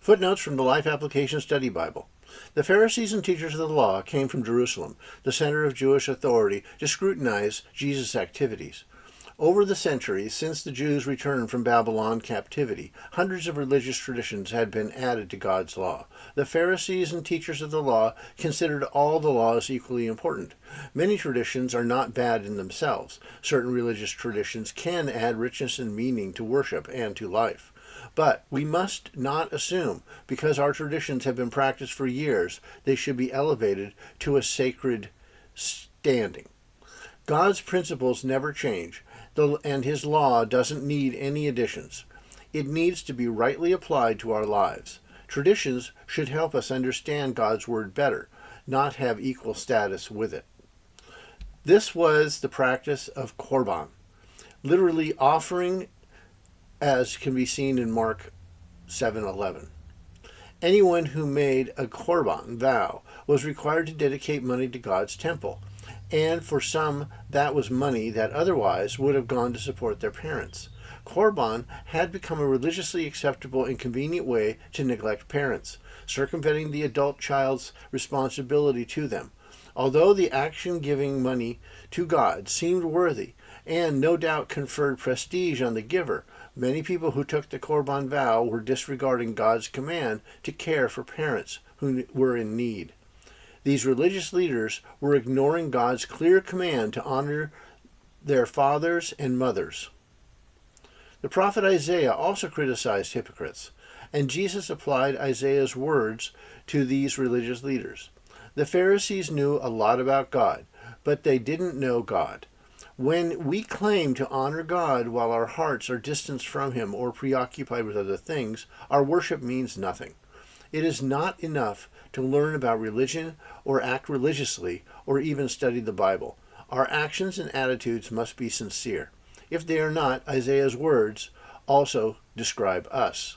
Footnotes from the Life Application Study Bible. The Pharisees and teachers of the law came from Jerusalem, the center of Jewish authority, to scrutinize Jesus' activities. Over the centuries, since the Jews returned from Babylon captivity, hundreds of religious traditions had been added to God's law. The Pharisees and teachers of the law considered all the laws equally important. Many traditions are not bad in themselves. Certain religious traditions can add richness and meaning to worship and to life. But we must not assume, because our traditions have been practiced for years, they should be elevated to a sacred standing. God's principles never change, and His law doesn't need any additions. It needs to be rightly applied to our lives. Traditions should help us understand God's Word better, not have equal status with it. This was the practice of Korban, literally offering, as can be seen in Mark 7:11. Anyone who made a Korban vow was required to dedicate money to God's temple, and for some that was money that otherwise would have gone to support their parents. Korban had become a religiously acceptable and convenient way to neglect parents, circumventing the adult child's responsibility to them. Although the action giving money to God seemed worthy, and no doubt conferred prestige on the giver, many people who took the Korban vow were disregarding God's command to care for parents who were in need. These religious leaders were ignoring God's clear command to honor their fathers and mothers. The prophet Isaiah also criticized hypocrites, and Jesus applied Isaiah's words to these religious leaders. The Pharisees knew a lot about God, but they didn't know God. When we claim to honor God while our hearts are distanced from Him or preoccupied with other things, our worship means nothing. It is not enough to learn about religion or act religiously or even study the Bible. Our actions and attitudes must be sincere. If they are not, Isaiah's words also describe us.